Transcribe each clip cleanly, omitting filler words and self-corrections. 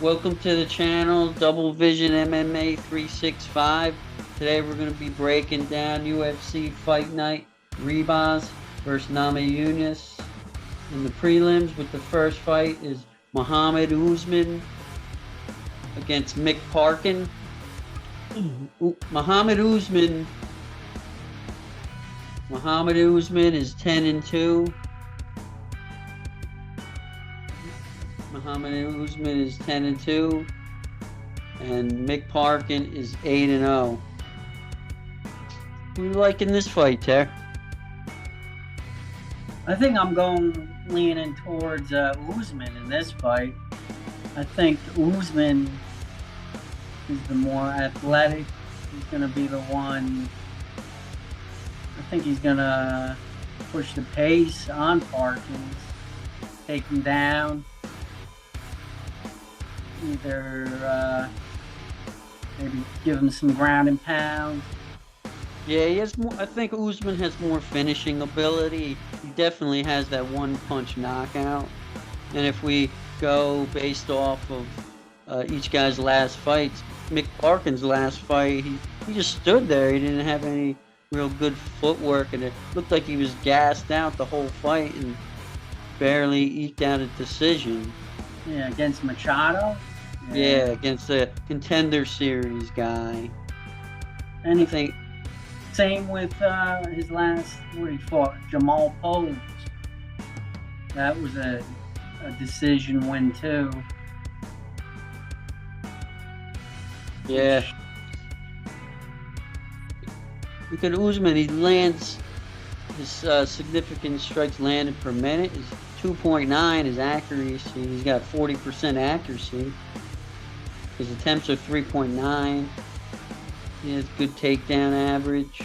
Welcome to the channel, Double Vision MMA 365. Today we're going to be breaking down UFC Fight Night, Ribas versus Namajunas. In the prelims, with the first fight is Muhammad Usman against Mick Parkin. Muhammad Usman. Muhammad Usman is 10-2. Muhammad Usman is 10-2, and Mick Parkin is 8-0. Who you like in this fight, Ter? I think I'm going leaning towards Usman in this fight. I think Usman is the more athletic. He's going to be the one. I think he's going to push the pace on Parkins, take him down. Either maybe give him some ground and pound. Yeah, he has more. I think Usman has more finishing ability. He definitely has that one-punch knockout. And if we go based off of each guy's last fights, Mick Parkin's last fight, he just stood there. He didn't have any real good footwork, and it looked like he was gassed out the whole fight and barely eked out a decision. Yeah, against Machado. Yeah, against the Contender Series guy. And I think. Same with his last, where he fought Jamal Pose. That was a decision win too. Yeah. Look at Usman. He lands his significant strikes landed per minute is 2.9. His accuracy, he's got 40% accuracy. His attempts are 3.9. He has good takedown average.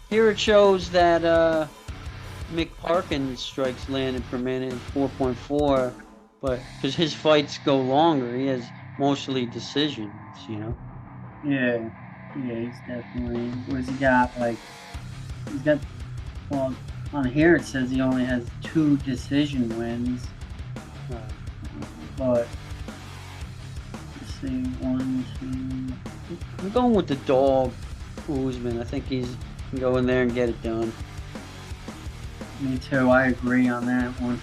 Here it shows that Mick Parkin's strikes landed per minute is 4.4, but because his fights go longer, he has mostly decisions, you know? Yeah, he's definitely. What has he got? Like, he's got. Well, on here it says he only has 2 decision wins. But let's see, 1, 2. I'm going with the dog, Usman. I think he's can go in there and get it done. Me too. I agree on that one.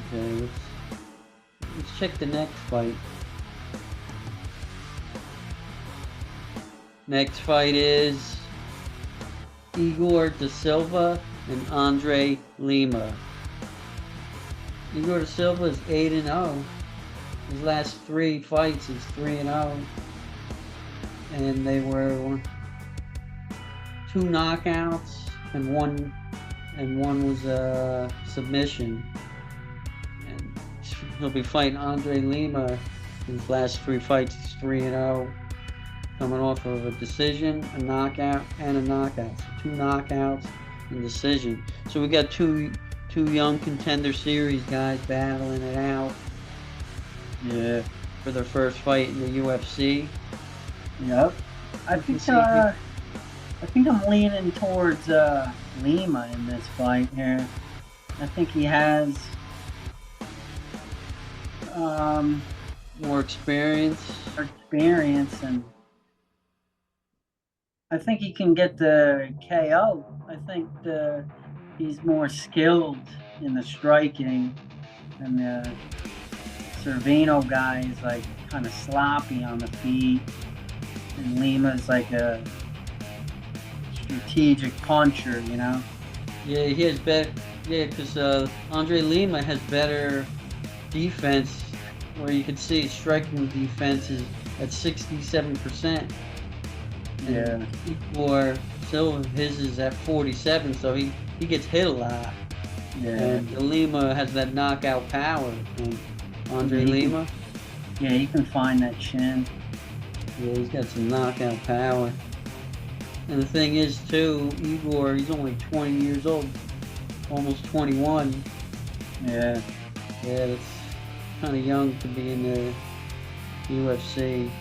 Okay, let's check the next fight. Next fight is Igor da Silva and Andre Lima. Igor da Silva is 8-0. His last 3 fights is 3-0, and they were 2 knockouts and one was a submission. And he'll be fighting Andre Lima. His last 3 fights is 3-0, coming off of a decision, a knockout, and a knockout. So 2 knockouts and decision. So we got two young Contender Series guys battling it out. Yeah. For their first fight in the UFC. Yep. I think I'm leaning towards Lima in this fight here. I think he has more experience, and I think he can get the KO. I think he's more skilled in the striking, and the Cervino guy is like kind of sloppy on the feet, and Lima's like a strategic puncher, you know? Yeah, he has better. Yeah, because Andre Lima has better defense, where you can see striking defense is at 67%. Yeah. For Silva, his is at 47, so he gets hit a lot. Yeah. And Lima has that knockout power. And Andre Lima. Yeah, he can find that chin. Yeah, he's got some knockout power. And the thing is, too, Igor, he's only 20 years old, almost 21. Yeah. Yeah, that's kind of young to be in the UFC.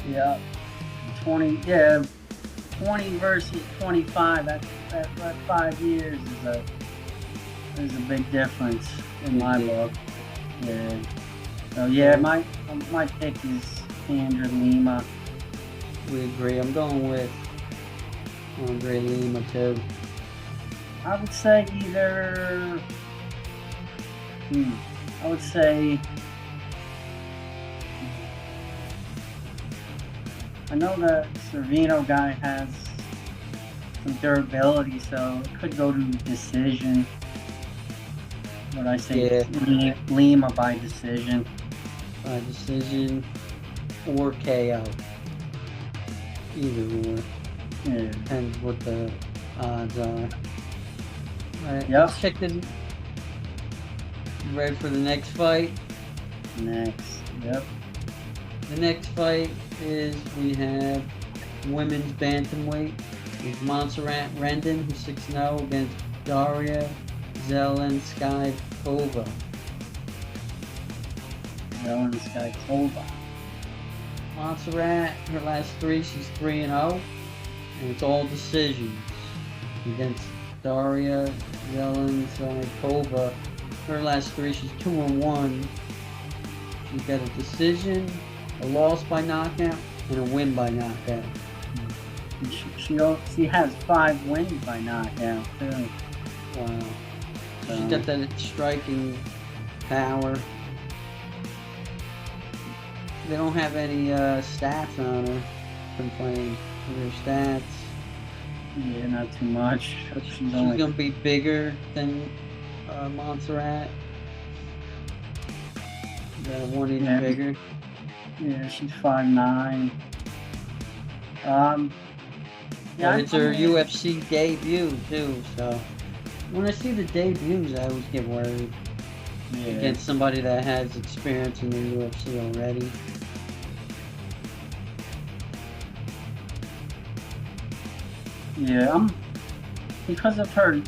Yeah. 20 versus 25. That 5 years is There's a big difference in my Big book. Yeah. So yeah, my pick is Andrew Lima. We agree. I'm going with Andre Lima too. I would say either. I would say. I know the Cervino guy has some durability, so it could go to decision. What I say, Lima by decision. By decision or KO. Either or. Yeah. Depends what the odds are. Alright, Yep. let's check the. Ready for the next fight? Next. Yep. The next fight is we have women's bantamweight with Montserrat Rendon, who's 6-0, against Daria Zelenskaya-Kova. Zelenskaya-Kova. Montserrat, her last three, she's 3-0, and it's all decisions against Daria Zelenskaya-Kova. Her last three, she's 2-1. She's got a decision, a loss by knockout, and a win by knockout. She has 5 wins by knockout too. Wow. She's got that striking power. They don't have any stats on her from playing. Her stats. Yeah, not too much. She's going to be bigger than Montserrat. One even bigger. Yeah, she's 5'9". Yeah, it's her UFC debut too. So when I see the debuts, I always get worried against somebody that has experience in the UFC already. Yeah, because of her,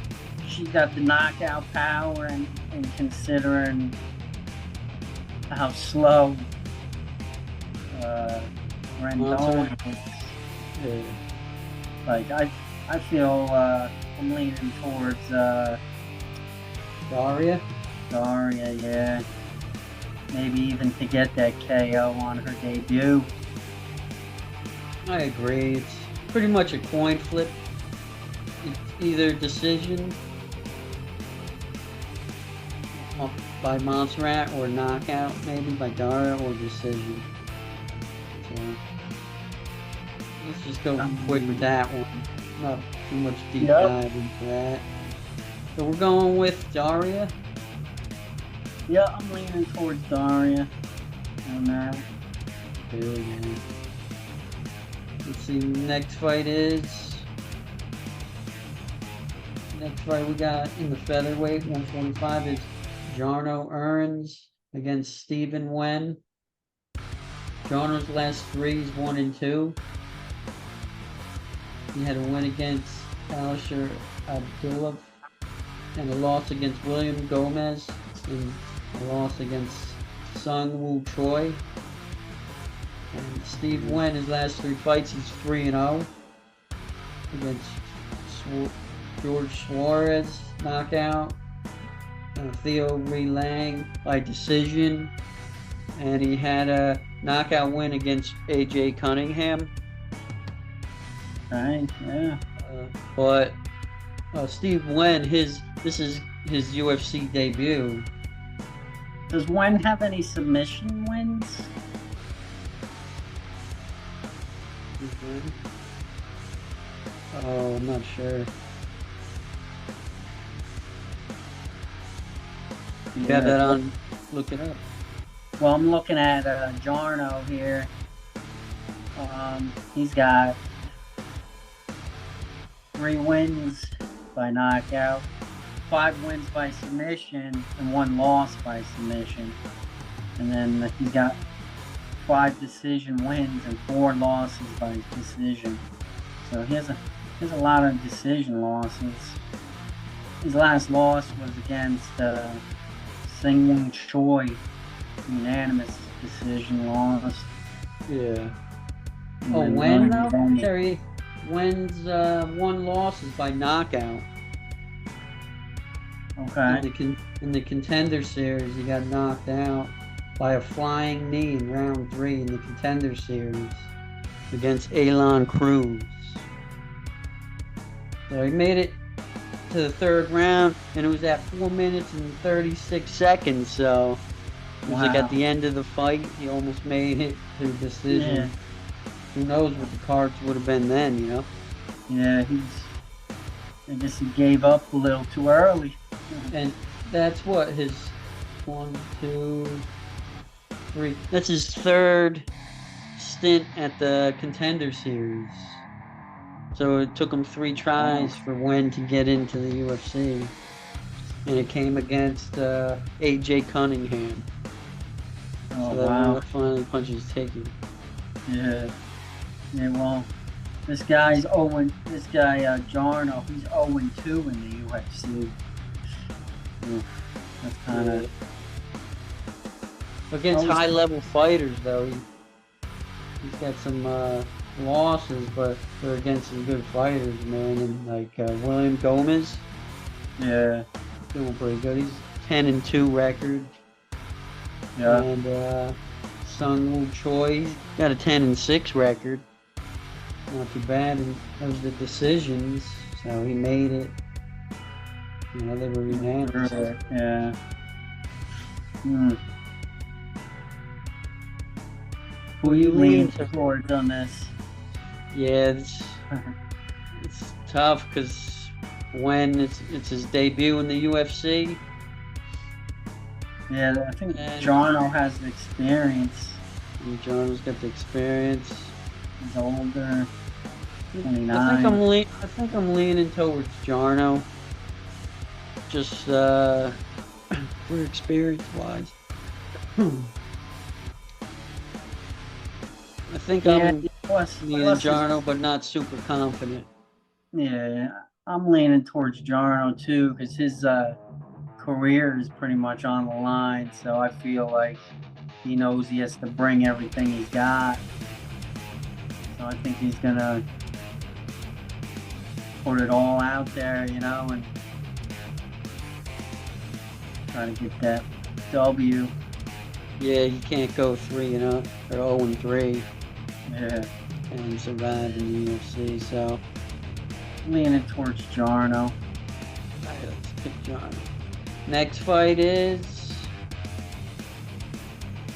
she got the knockout power, and considering how slow Rendon is, like I feel I'm leaning towards Daria, yeah. Maybe even to get that KO on her debut. I agree. It's pretty much a coin flip. It's either decision by Montserrat or knockout, maybe by Daria, or decision. So let's just go quick with that one. Not too much deep dive into that. So we're going with Daria. Yeah, I'm leaning towards Daria on that. Let's see, next fight we got in the featherweight, 145, is Jarno Erns against Stephen Wen. Jarno's last three is 1-2. He had a win against Alisher Abdullah and a loss against William Gomez and a loss against Sung Woo Choi. And Steve Wen, his last three fights, he's 3-0 against George Suarez, knockout, Theo Lang by decision, and he had a knockout win against AJ Cunningham. Right, yeah. But Steve Wen, this is his UFC debut. Does Wen have any submission wins? Oh, I'm not sure. You got that on? Look it up. Well, I'm looking at Jarno here. He's got 3 wins by knockout, 5 wins by submission, and 1 loss by submission. And then he's got 5 decision wins and 4 losses by decision. So he has a lot of decision losses. His last loss was against Sung Choi, unanimous decision loss. Yeah. Oh, Wen though? Terry, Wen's 1 loss is by knockout. Okay. In the Contender Series, he got knocked out by a flying knee in round 3 in the Contender Series against Elon Cruz. So he made it to the 3rd round, and it was at 4 minutes and 36 seconds. So it was like at the end of the fight, he almost made it to a decision. Yeah. Who knows what the cards would have been then, you know? Yeah, I guess he gave up a little too early. And that's what his 1, 2, 3. That's his 3rd stint at the Contender Series. So it took him 3 tries for when to get into the UFC, and it came against AJ Cunningham. Oh, so that wow. finally punches ticket. Yeah. Yeah, well, this guy Jarno, he's 0-2 in the UFC. That's kind of... Against high-level fighters, though, he's got some losses, but they're against some good fighters, man. And like William Gomez, yeah, doing pretty good. He's 10-2 record. Yeah. And Sung Woo Choi got a 10-6 record. Not too bad. And those are the decisions, so he made it. You know, they were unanimous. Yeah. Who you lean towards on this? Yeah, it's tough because when it's his debut in the UFC. Yeah, I think Jarno has the experience. Jarno's got the experience. He's older. 29. I think I'm leaning towards Jarno. Just for experience wise. I think I'm leaning Jarno, but not super confident. Yeah, I'm leaning towards Jarno too, because his career is pretty much on the line. So I feel like he knows he has to bring everything he's got. So I think he's gonna put it all out there, you know, and try to get that W. Yeah, you can't go 3-0 or 0-3. Yeah. And survive in the UFC, so leaning towards Jarno. Alright, let's pick Jarno. Next fight is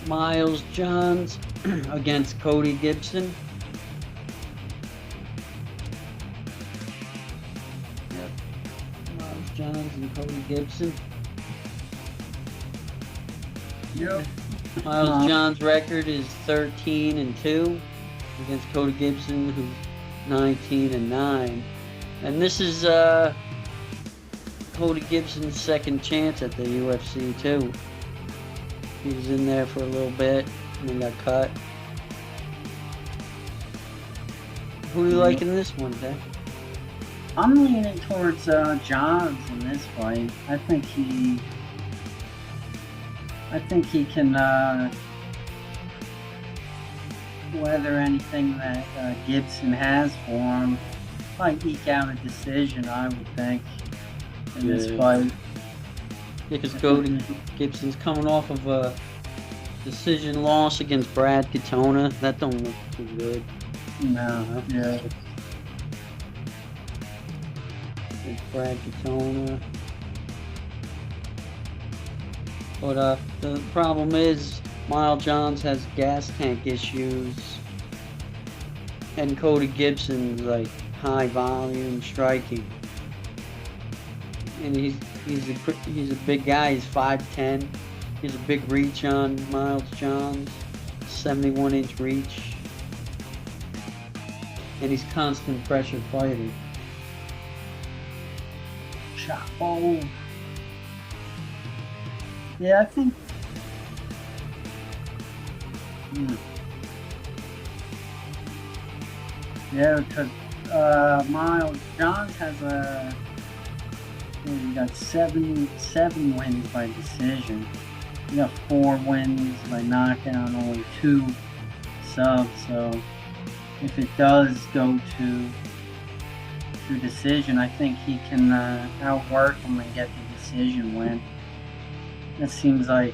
Miles Johns against Cody Gibson. Yep. Miles Johns and Cody Gibson. Yep. Miles Johns' record is 13-2 against Cody Gibson, who's 19-9. And this is Cody Gibson's 2nd chance at the UFC too. He was in there for a little bit and then got cut. Who are you liking this one, Dan? I'm leaning towards Johns in this fight. I think he can weather anything that Gibson has for him. Might eke out a decision, I would think, in this fight. Yeah, because Cody Gibson's coming off of a decision loss against Brad Katona. That don't look too good. No. Yeah. It's Brad Katona. But the problem is Miles Johns has gas tank issues, and Cody Gibson's like high volume striking, and he's a big guy. He's 5'10". He's a big reach on Miles Johns, 71-inch reach, and he's constant pressure fighting. Oh. Yeah, I think. Yeah, because Miles Johns has he got seven wins by decision. He got 4 wins by knockout, only 2 subs. So if it does go to decision, I think he can outwork him and get the decision win. It seems like,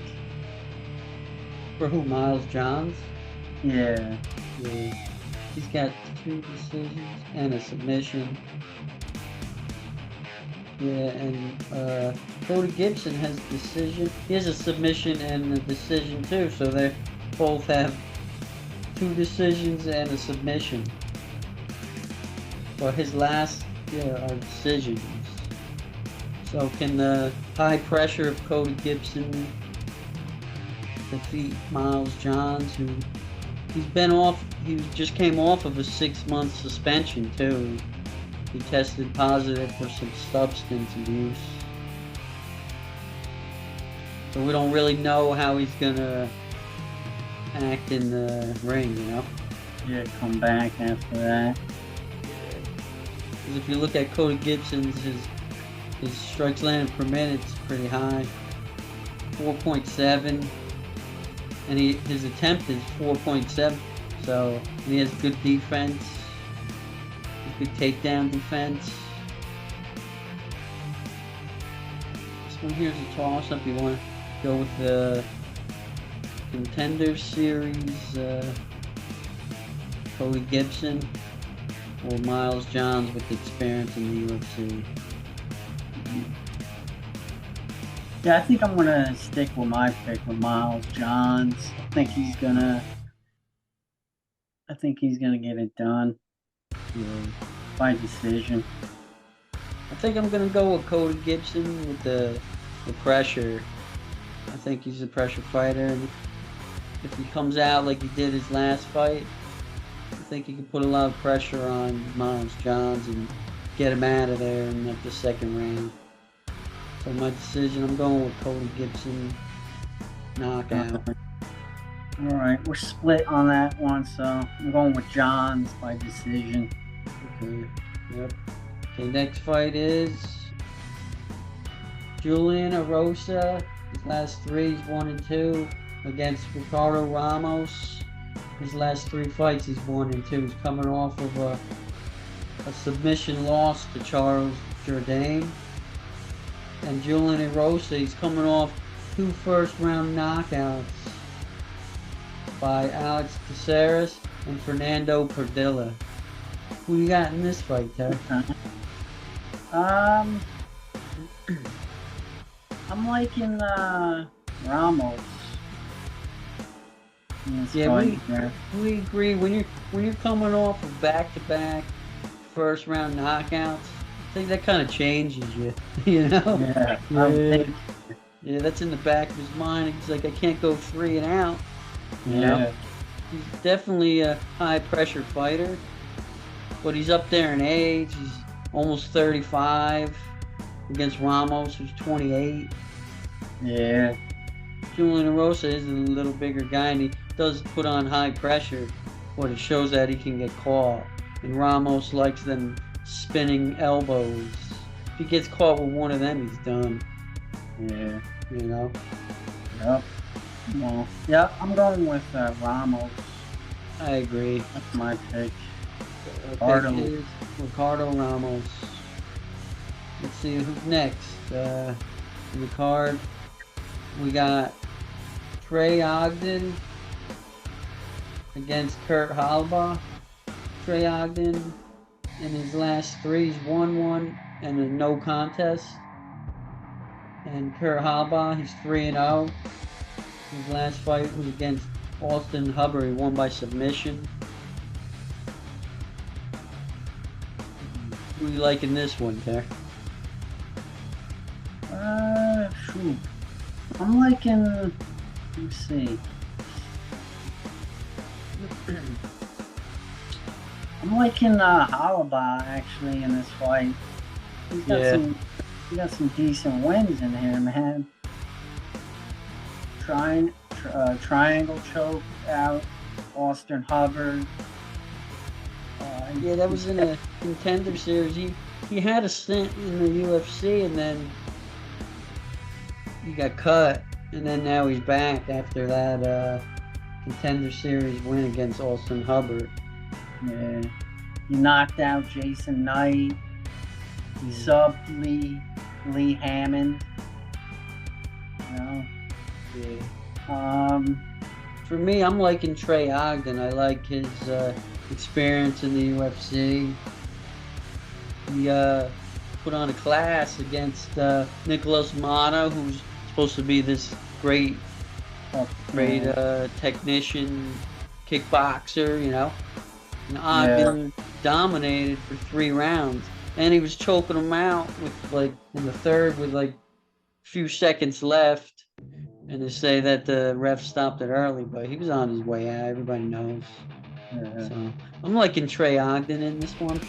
For who? Miles Johns? yeah. Yeah. He's got 2 decisions and a submission. Yeah, and Cody Gibson has a decision. He has a submission and a decision too, so they both have 2 decisions and a submission. But his last, are decisions. So can the high pressure of Cody Gibson defeat Miles Johns, who he just came off of a 6-month suspension too. He tested positive for some substance abuse. So we don't really know how he's gonna act in the ring, Yeah, come back after that. Because if you look at Cody Gibson's, his strikes landed per minute is pretty high, 4.7, and his attempt is 4.7. So he has good defense. Good takedown defense. This one here's a toss-up. You want to go with the Contender Series, Cody Gibson, or Miles Johns with experience in the UFC? Yeah, I think I'm gonna stick with my pick with Miles Johns. I think he's gonna get it done. Yeah. By decision. I think I'm gonna go with Cody Gibson with the pressure. I think he's a pressure fighter, and if he comes out like he did his last fight, I think he can put a lot of pressure on Miles Johns and get him out of there in like the 2nd round. So my decision, I'm going with Cody Gibson knockout. All right, we're split on that one, so I'm going with Johns by decision. Okay. Yep. Okay, next fight is Julian Erosa. His last 3 is 1 and 2 against Ricardo Ramos. His last 3 fights he's 1 and 2. He's coming off of a submission loss to Charles Jourdain. And Julian Erosa, he's coming off 2 first-round knockouts by Alex Caceres and Fernando Padilla. Who you got in this fight, Ted? I'm liking Ramos. Yeah, we agree. When you're coming off of back-to-back first-round knockouts, I think that kind of changes you. Yeah, that's in the back of his mind. He's like, I can't go 3 and out. You know? He's definitely a high-pressure fighter. But he's up there in age. He's almost 35 against Ramos, who's 28. Yeah. Julian Erosa is a little bigger guy, and he does put on high pressure. But it shows that he can get caught. And Ramos likes them spinning elbows. If he gets caught with one of them, he's done. Yeah. Yep. Well, yeah, I'm going with Ramos. I agree. That's my pick. Ricardo Ramos. Let's see who's next. In the card, we got Trey Ogden against Kurt Halbach. Trey Ogden in his last 3 he's won 1 and a no contest. And Kurt Halbach, he's 3-0. His last fight was against Austin Hubbard. He won by submission. Who you like in this one, Ter? I'm liking. Let's see. I'm liking Halaba actually in this fight. He's got some decent wins in here, man. Triangle choke out Austin Hubbard. Yeah, that was in a Contender Series. He had a stint in the UFC, and then he got cut, and then now he's back after that Contender Series win against Austin Hubbard. Yeah, he knocked out Jason Knight. He subbed Lee Hammond. You know. Yeah. Um, For me, I'm liking Trey Ogden. I like his experience in the UFC. He put on a class against Nicholas Mata, who's supposed to be this great, great yeah, technician, kickboxer, you know. And yeah, Ogden dominated for 3 rounds, and he was choking him out with like in the third with like a few seconds left. And they say that the ref stopped it early, but he was on his way out. Everybody knows. yeah. So I'm liking Trey Ogden in this one,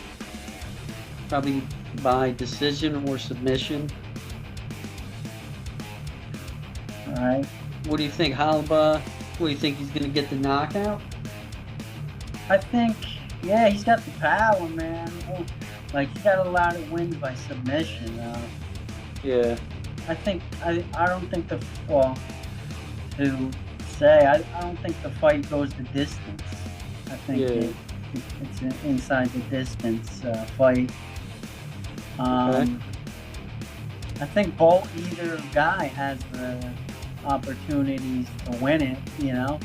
probably by decision or submission. All right. What do you think, Halba? What do you think he's gonna get the knockout? I think, yeah, he's got the power, man. Oh, like he got a lot of wins by submission. Yeah. I don't think well, to say I don't think the fight goes the distance. I think Yeah. it's an inside the distance fight. Okay. I think either guy has the opportunities to win it. You know.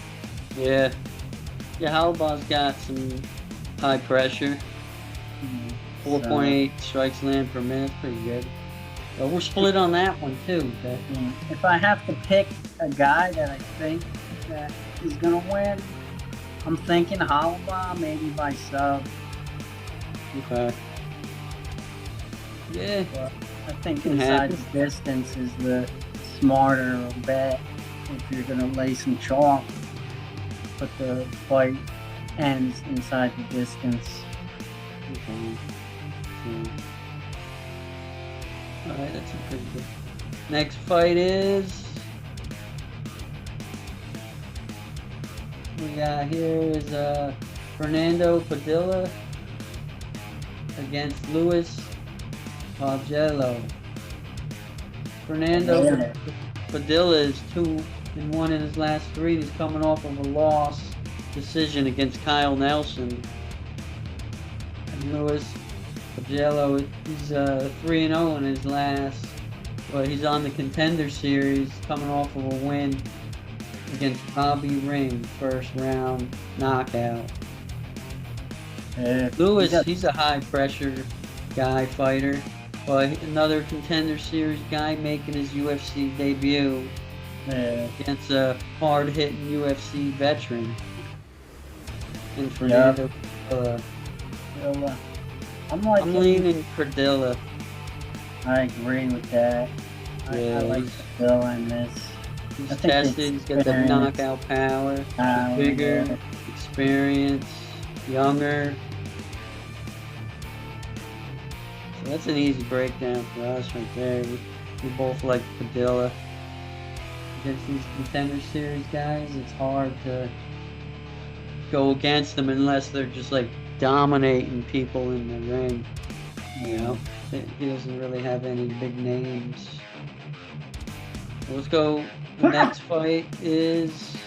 Yeah. Yeah. Halba's got some high pressure. So, 4.8 strikes land per minute. Pretty good. But we're split on that one too. Okay? if I have to pick a guy that I think that is gonna win, I'm thinking Holloway, maybe by sub. Okay. Yeah. But I think Can inside happen. the distance is the smarter bet if you're gonna lay some chalk. But the fight ends inside the distance. Okay. So, all right, that's a pretty good. Next fight is we got here is Fernando Padilla against Luis Pagelo. Fernando Padilla is 2-1 in his last 3. He's coming off of a loss decision against Kyle Nelson. And Luis Pagelo, he's 3-0 in his last, but he's on the Contender Series, coming off of a win against Bobby Ring, first round knockout. Lewis, he's a high pressure guy fighter, but another Contender Series guy making his UFC debut against a hard hitting UFC veteran. And Fernando Padilla. I'm leaning Padilla. I agree with that. I like Padilla in this. He's tested, he's got the knockout power, bigger, experience, younger. So that's an easy breakdown for us right there. We both like Padilla. Against these Contender Series guys, it's hard to go against them unless they're just like dominating people in the ring. You know, he doesn't really have any big names. Let's go. The next fight is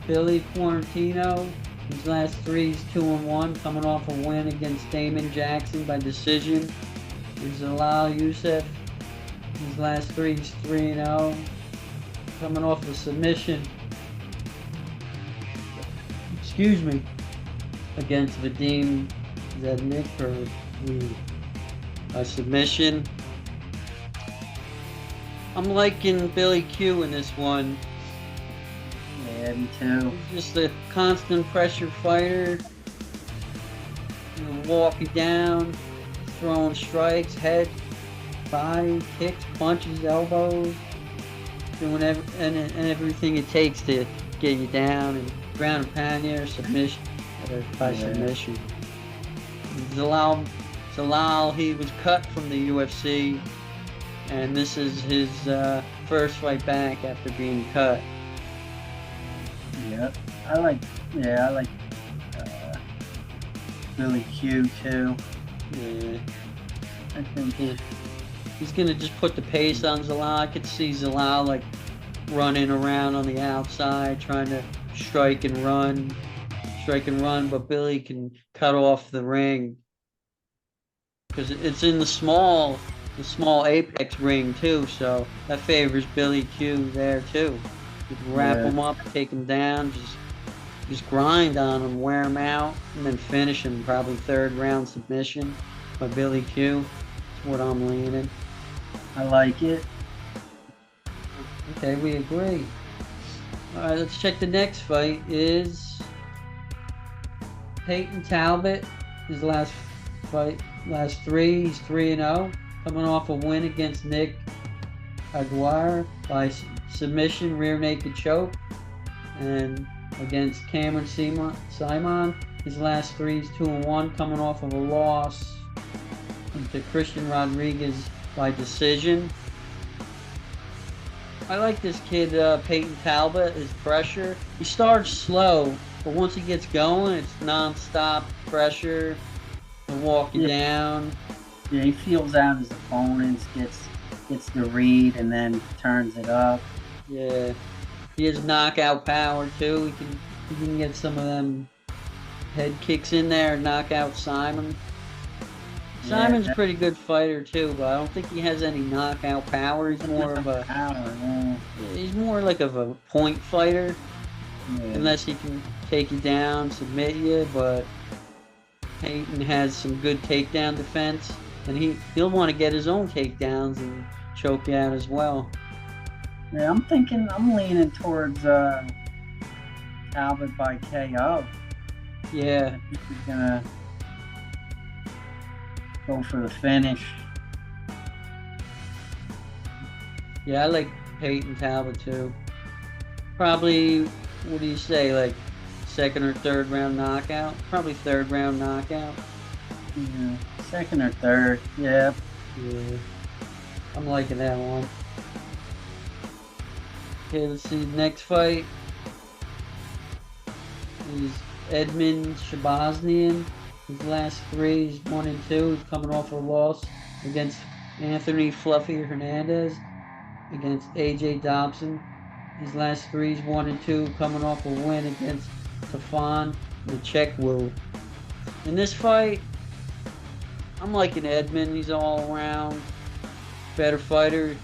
Billy Quarantino. His last 3 is 2-1, coming off a win against Damon Jackson by decision. And Zalal Youssef. His last 3 is 3-0, coming off a submission. Excuse me. Against Vadim Zednik for a submission. I'm liking Billy Q in this one. Yeah, me too. He's just a constant pressure fighter. You know, walking down, throwing strikes, head, body, kicks, punches, elbows, doing everything it takes to get you down and ground and pound you or submission by submission. Zalal, he was cut from the UFC, and this is his first fight back after being cut. Yeah, I like Billy Q too. Yeah. I think He's gonna just put the pace on Zalal. I could see Zalal like running around on the outside, trying to strike and run, but Billy can cut off the ring because it's in the small the small apex ring too, so that favors Billy Q there too. You can wrap Yeah, him up, take him down, just grind on him, wear him out, and then finish him. Probably third round submission by Billy Q. That's what I'm leaning. I like it. Okay, we agree. All right, let's check the next fight. Is Peyton Talbot, his last fight, last three, he's 3-0, coming off a win against Nick Aguirre by submission, rear naked choke, and against Cameron Simon, his last three is 2-1, coming off of a loss to Christian Rodriguez by decision. I like this kid, Peyton Talbot, his pressure. He starts slow, but once he gets going, it's non-stop pressure to walk you down. Yeah, he feels out his opponents, gets the read, and then turns it up. Yeah, he has knockout power too. He can get some of them head kicks in there and knock out Simon. Simon's a pretty good fighter too, but I don't think he has any knockout power. He's more of a he's more like of a point fighter, unless he can take you down, submit you. But Peyton has some good takedown defense, and he'll want to get his own takedowns and choke you out as well. Yeah, I'm leaning towards Talbot by KO. Yeah, I think he's gonna go for the finish. yeah, I like Peyton Talbot too. Probably, what do you say, like second or third round knockout? Probably third round knockout. Yeah, second or third. Yeah. Yeah, I'm liking that one. Okay, let's see. Next fight is Edmund Shabaznian. His last three is 1-2. He's coming off a loss against Anthony Fluffy Hernandez, against AJ Dobson. His last three is 1-2, coming off a win against Tafan Nchekwu. In this fight, I'm liking Edmund. He's all around better fighter,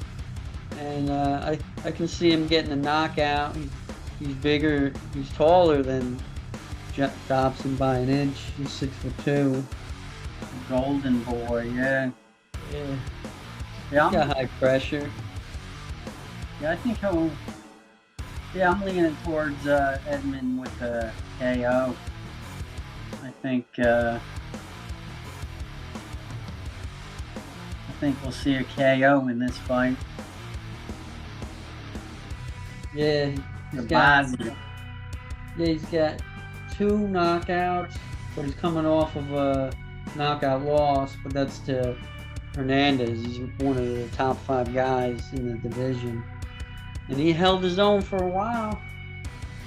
and I can see him getting a knockout. He's bigger, he's taller than Dobson by an inch. He's 6'2". Golden boy, yeah. Yeah. Yeah, He's got high pressure. I think he'll. Yeah, I'm leaning towards Edmund with the KO. I think we'll see a KO in this fight. Yeah, he's got 2 knockouts, but he's coming off of a knockout loss, but that's to Hernandez. He's one of the top 5 guys in the division. And he held his own for a while.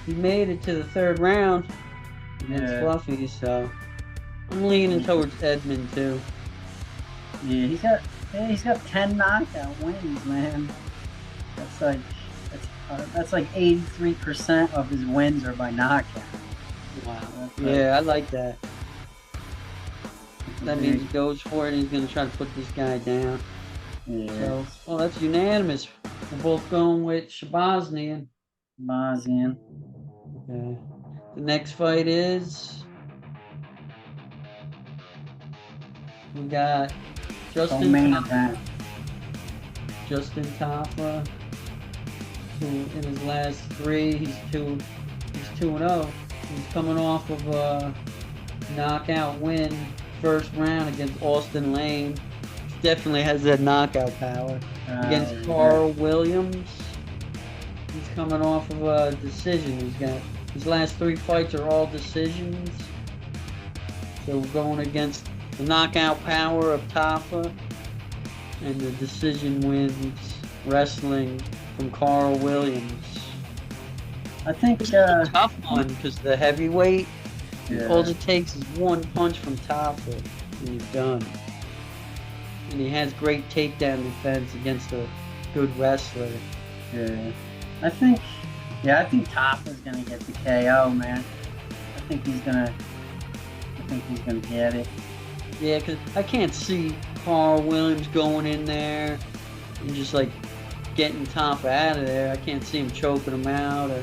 He made it to the third round against Fluffy, so I'm leaning towards Edmund too. Yeah, he's got 10 knockout wins, man. That's like 83% of his wins are by knockout. Wow. Yeah, I like that. That means he goes for it and he's going to try to put this guy down. Yeah. So, well, that's unanimous. We're both going with Shabaznian. Okay. The next fight is... we got Justin Tafa, who in his last 3, he's 2-0. He's coming off of a knockout win first round against Austin Lane. Definitely has that knockout power. Against Carl Williams, he's coming off of a decision. He's got his last 3 fights are all decisions. So we're going against the knockout power of Tafa and the decision wins wrestling from Carl Williams. I think it's a tough one because the heavyweight, all it takes is one punch from Tafa and he's done. And he has great takedown defense against a good wrestler. Yeah. I think Tafa's gonna get the KO, man. I think he's gonna get it. Yeah, because I can't see Carl Williams going in there and just like getting Top out of there. I can't see him choking him out, or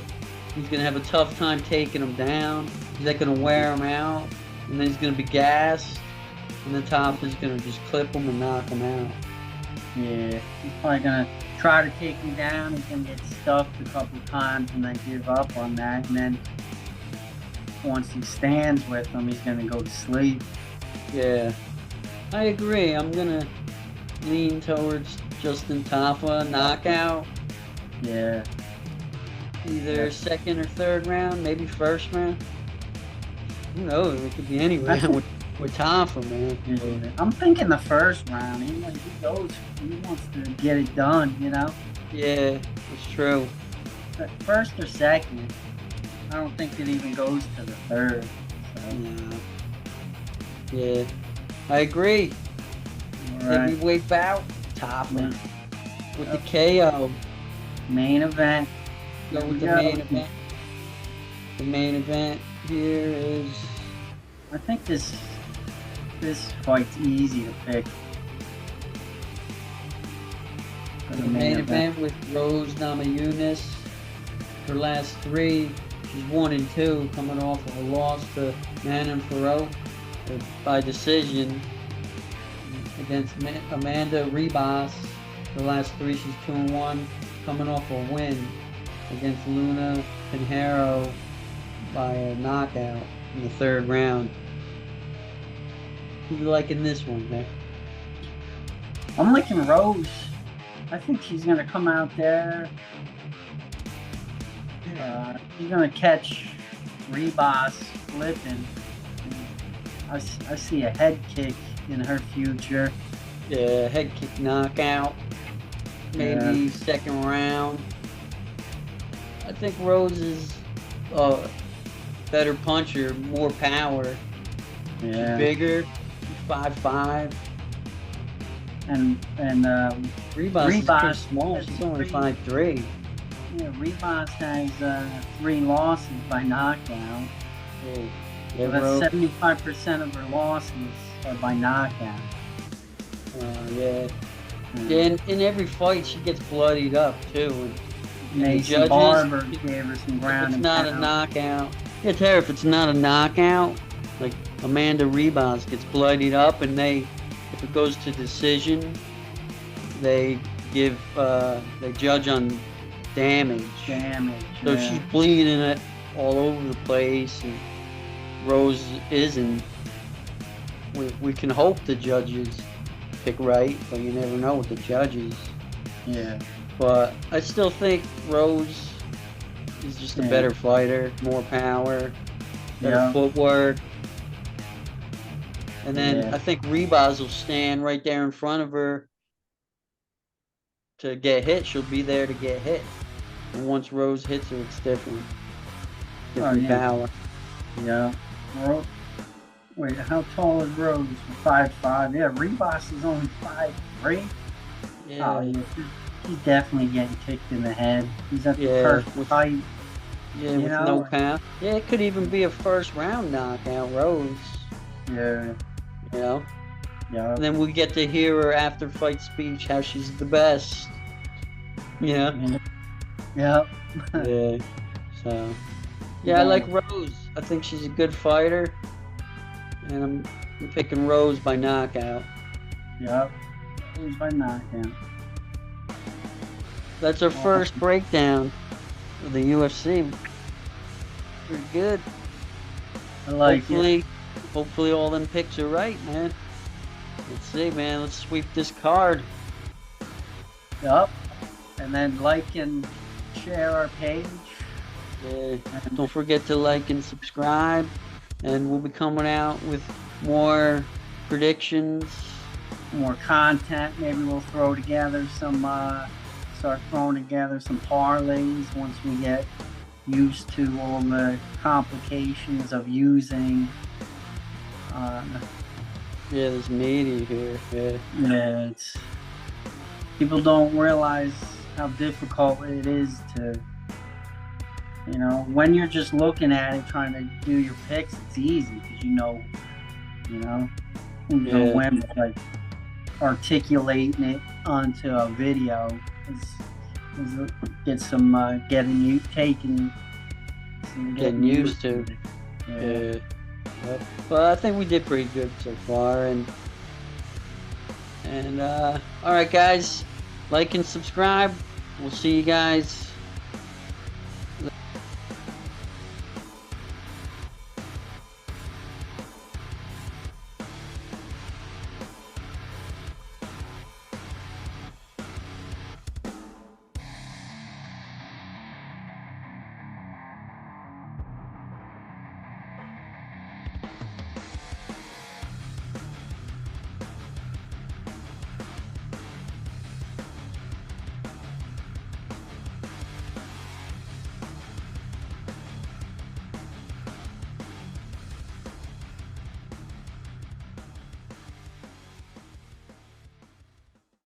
he's gonna have a tough time taking him down. He's like gonna wear him out, and then he's gonna be gassed, and then Top is gonna just clip him and knock him out. Yeah, he's probably gonna try to take him down. He's gonna get stuffed a couple times and then give up on that. And then once he stands with him, he's gonna go to sleep. Yeah, I agree. I'm gonna lean towards Justin Tafa knockout. Yeah. Either second or third round, maybe first round. Who knows? It could be any round with Tafa, man. Yeah. I'm thinking the first round. He wants to get it done, you know? Yeah, it's true. But first or second, I don't think it even goes to the third. So. No. Yeah, I agree. All right. Heavyweight bout, Tafa with the KO. Main event. Go with the main event. The main event here is. I think this fight's easy to pick. The main event with Rose Namajunas. Her last three, she's 1-2, coming off of a loss to Manon Farrow by decision against Amanda Ribas. Her last three, she's 2-1, coming off a win against Luna Pinheiro by a knockout in the third round. Who you liking this one, man? I'm liking Rose. I think she's gonna come out there. She's gonna catch Ribas flipping. I see a head kick in her future. Yeah, head kick knockout. Maybe second round. I think Rose is a better puncher, more power. Yeah. She's bigger, 5'5". And Ribas is too small. She's only 5'3". Yeah, Ribas has 3 losses by knockout. Oh, So that's 75% of her losses are by knockout. Yeah. Yeah, in every fight she gets bloodied up too. Mason Barber gave her some ground. If it's not a knockout. Yeah, Tara, if it's not a knockout, like Amanda Ribas gets bloodied up, and if it goes to decision, they judge on damage. So she's bleeding it all over the place, and Rose isn't. We can hope the judges pick right, but you never know with the judges. Yeah. But I still think Rose is just a better fighter, more power, better footwork. And then I think Ribas will stand right there in front of her to get hit. She'll be there to get hit. And once Rose hits her, it's different. Different power. Yeah. Wait, how tall is Rose? 5'5". Yeah, Ribas is only 5'3". Yeah. Oh, yeah. He's definitely getting kicked in the head. He's at the perfect height. Yeah, with no power. Yeah, it could even be a first round knockout, Rose. Yeah. You know? Yeah. And then we get to hear her after fight speech, how she's the best. Yeah. Yeah. Yeah. So. Yeah, I like Rose. I think she's a good fighter. And I'm picking Rose by knockout. Yep. Rose by knockout. That's our first breakdown of the UFC. Pretty good. I like it. Hopefully all them picks are right, man. Let's see, man. Let's sweep this card. Yep. And then like and share our page. Yeah. Don't forget to like and subscribe. And we'll be coming out with more predictions. More content. Maybe we'll throw together some... start throwing together some parlays once we get used to all the complications of using there's media here. Yeah, people don't realize how difficult it is to, when you're just looking at it trying to do your picks, it's easy because you know Who's gonna win? Like articulating it onto a video is get some getting used to. Yeah. But I think we did pretty good so far, and all right, guys, like and subscribe. We'll see you guys